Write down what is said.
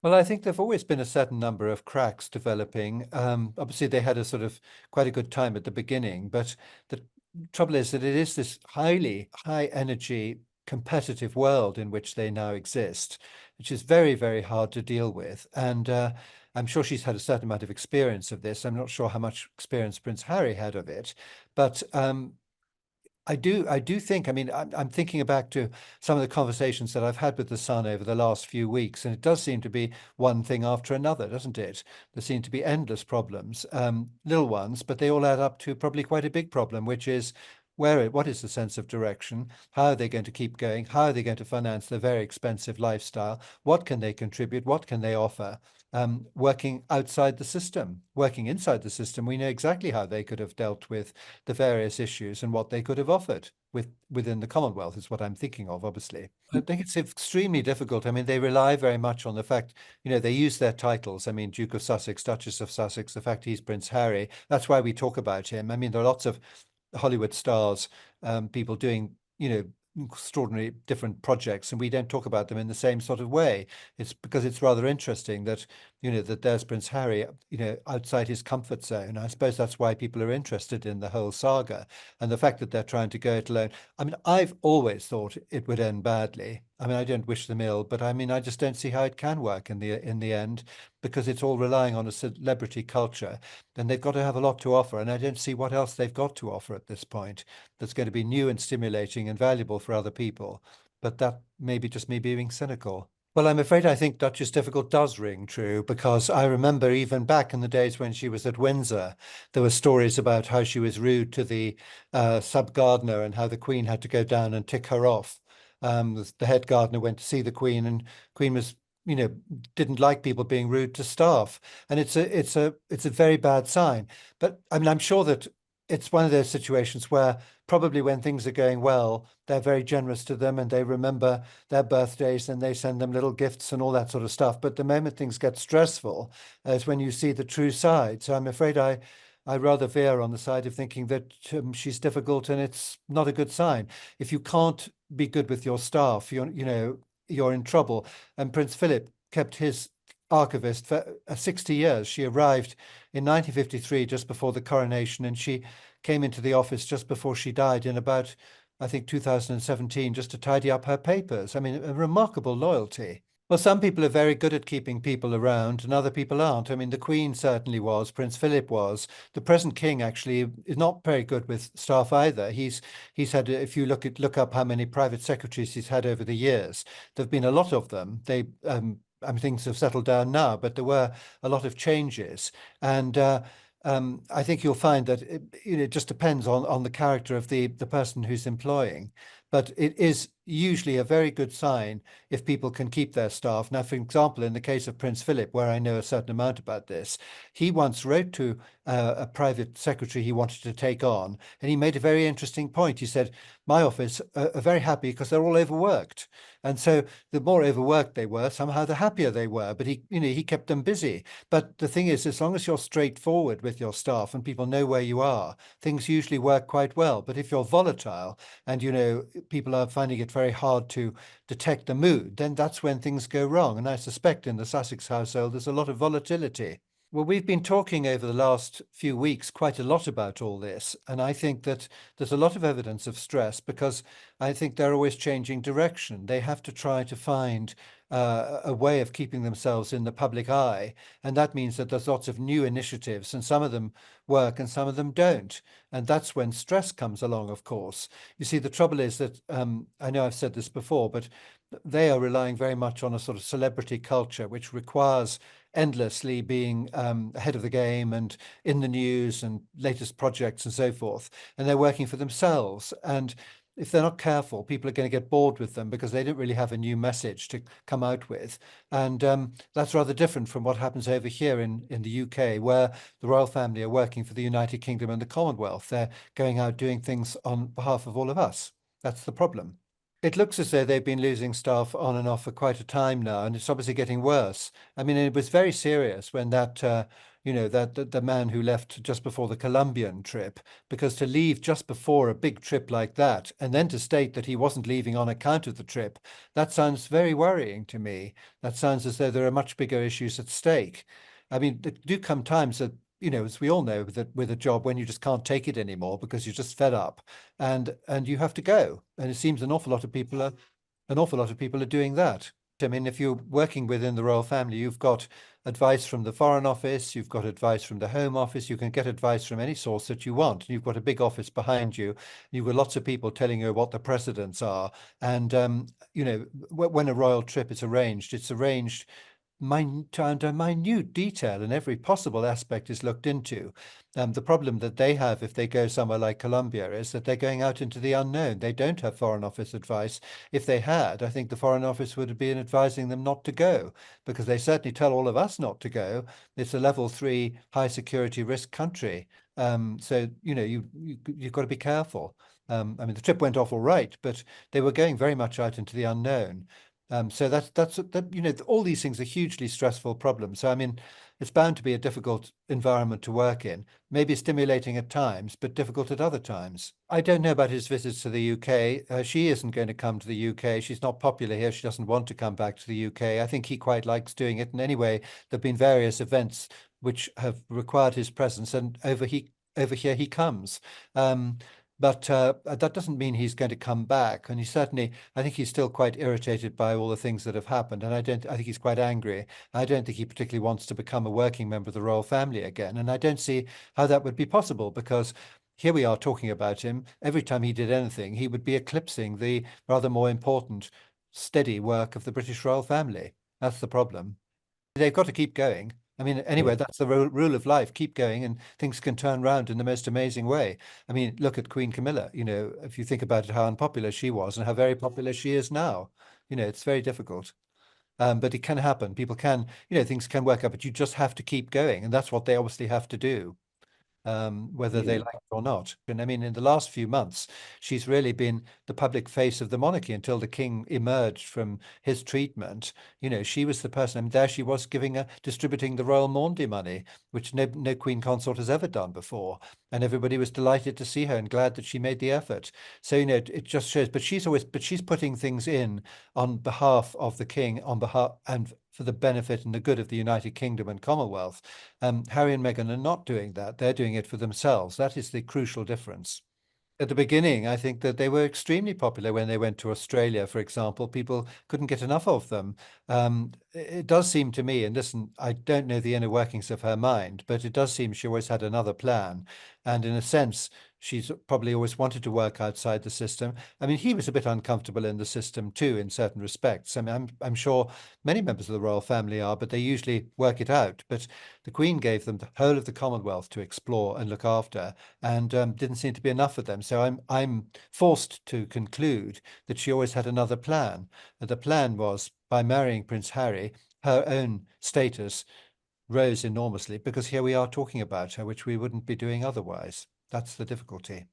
Well, I think there've always been a certain number of cracks developing. Obviously, they had a sort of quite a good time at the beginning, but the trouble is that it is this highly high energy competitive world in which they now exist, which is very, very hard to deal with. And I'm sure she's had a certain amount of experience of this. I'm not sure how much experience Prince Harry had of it, but I do think, I mean, I'm thinking back to some of the conversations that I've had with the Sun over the last few weeks, and it does seem to be one thing after another, doesn't it? There seem to be endless problems, little ones, but they all add up to probably quite a big problem, which is what is the sense of direction? How are they going to keep going? How are they going to finance their very expensive lifestyle? What can they contribute? What can they offer? Working outside the system, working inside the system, we know exactly how they could have dealt with the various issues and what they could have offered within the Commonwealth is what I'm thinking of, obviously. I think it's extremely difficult. I mean, they rely very much on the fact, they use their titles. I mean, Duke of Sussex, Duchess of Sussex, the fact he's Prince Harry. That's why we talk about him. I mean, there are lots of Hollywood stars, people doing, extraordinary different projects, and we don't talk about them in the same sort of way. It's because it's rather interesting that, that there's Prince Harry, outside his comfort zone. I suppose that's why people are interested in the whole saga and the fact that they're trying to go it alone. I mean, I've always thought it would end badly. I mean, I don't wish them ill, but I mean, I just don't see how it can work in the end because it's all relying on a celebrity culture, and they've got to have a lot to offer, and I don't see what else they've got to offer at this point that's going to be new and stimulating and valuable for other people. But that may be just me being cynical. Well, I'm afraid I think Duchess Difficult does ring true because I remember even back in the days when she was at Windsor, there were stories about how she was rude to the sub gardener and how the Queen had to go down and tick her off. The head gardener went to see the Queen, and Queen was, you know, didn't like people being rude to staff, and it's a very bad sign. But I mean, I'm sure that it's one of those situations where probably when things are going well, they're very generous to them and they remember their birthdays and they send them little gifts and all that sort of stuff. But the moment things get stressful is when you see the true side. So I'm afraid I rather veer on the side of thinking that she's difficult and it's not a good sign. If you can't be good with your staff, you're in trouble. And Prince Philip kept his archivist for 60 years. She arrived in 1953, just before the coronation, and she came into the office just before she died in about, I think, 2017, just to tidy up her papers. I mean, a remarkable loyalty. Well, some people are very good at keeping people around, and other people aren't. I mean, the Queen certainly was. Prince Philip was. The present King actually is not very good with staff either. He's had, if you look up how many private secretaries he's had over the years, there've been a lot of them. I mean, things have settled down now, but there were a lot of changes, and I think you'll find that it just depends on the character of the person who's employing. But it is usually a very good sign if people can keep their staff. Now, for example, in the case of Prince Philip, where I know a certain amount about this, he once wrote to a private secretary he wanted to take on, and he made a very interesting point. He said, "My office are very happy because they're all overworked." And so the more overworked they were, somehow the happier they were. But he kept them busy. But the thing is, as long as you're straightforward with your staff and people know where you are, things usually work quite well. But if you're volatile and, people are finding it very hard to detect the mood, then that's when things go wrong. And I suspect in the Sussex household, there's a lot of volatility. Well, we've been talking over the last few weeks quite a lot about all this, and I think that there's a lot of evidence of stress because I think they're always changing direction. They have to try to find a way of keeping themselves in the public eye, and that means that there's lots of new initiatives, and some of them work and some of them don't. And that's when stress comes along, of course. You see, the trouble is that I know I've said this before, but they are relying very much on a sort of celebrity culture, which requires endlessly being ahead of the game and in the news and latest projects and so forth. And they're working for themselves. And if they're not careful, people are going to get bored with them because they don't really have a new message to come out with. And that's rather different from what happens over here in the UK, where the royal family are working for the United Kingdom and the Commonwealth. They're going out doing things on behalf of all of us. That's the problem. It looks as though they've been losing staff on and off for quite a time now, and it's obviously getting worse. I mean, it was very serious when that the man who left just before the Colombian trip, because to leave just before a big trip like that, and then to state that he wasn't leaving on account of the trip, that sounds very worrying to me. That sounds as though there are much bigger issues at stake. I mean, there do come times that, as we all know, that with a job when you just can't take it anymore because you're just fed up and you have to go. And it seems an awful lot of people are doing that. I mean, if you're working within the royal family, you've got advice from the Foreign Office, you've got advice from the Home Office, you can get advice from any source that you want. And you've got a big office behind you. You've got lots of people telling you what the precedents are. And, when a royal trip is arranged, it's arranged under minute detail, and every possible aspect is looked into. The problem that they have if they go somewhere like Colombia is that they're going out into the unknown. They don't have Foreign Office advice. If they had, I think the Foreign Office would have been advising them not to go, because they certainly tell all of us not to go. It's a level 3 high security risk country. So you've got to be careful. I mean, the trip went off all right, but they were going very much out into the unknown. So all these things are hugely stressful problems. So I mean, it's bound to be a difficult environment to work in, maybe stimulating at times, but difficult at other times. I don't know about his visits to the UK. She isn't going to come to the UK. She's not popular here. She doesn't want to come back to the UK. I think he quite likes doing it. And anyway, there've been various events which have required his presence, and over here he comes. But that doesn't mean he's going to come back. And I think he's still quite irritated by all the things that have happened. And I think he's quite angry. I don't think he particularly wants to become a working member of the royal family again. And I don't see how that would be possible, because here we are talking about him. Every time he did anything, he would be eclipsing the rather more important, steady work of the British royal family. That's the problem. They've got to keep going. I mean, Yeah. anyway, that's the rule of life. Keep going, and things can turn around in the most amazing way. I mean, look at Queen Camilla. If you think about it, how unpopular she was and how very popular she is now. It's very difficult. But it can happen. People can, things can work out, but you just have to keep going. And that's what they obviously have to do, whether they Yeah. like it or not. And I mean, in the last few months, she's really been the public face of the monarchy until the king emerged from his treatment. She was the person, I mean, there she was distributing the royal Maundy money, which no queen consort has ever done before. And everybody was delighted to see her and glad that she made the effort. So, it just shows, but she's putting things in on behalf of the king, on behalf and for the benefit and the good of the United Kingdom and Commonwealth. Harry and Meghan are not doing that. They're doing it for themselves. That is the crucial difference. At the beginning, I think that they were extremely popular when they went to Australia, for example. People couldn't get enough of them. It does seem to me, and listen, I don't know the inner workings of her mind, but it does seem she always had another plan. And in a sense, she's probably always wanted to work outside the system. I mean, he was a bit uncomfortable in the system too, in certain respects. I mean, I'm sure many members of the royal family are, but they usually work it out. But the Queen gave them the whole of the Commonwealth to explore and look after, and didn't seem to be enough for them. So I'm forced to conclude that she always had another plan. The plan was, by marrying Prince Harry, her own status rose enormously, because here we are talking about her, which we wouldn't be doing otherwise. That's the difficulty.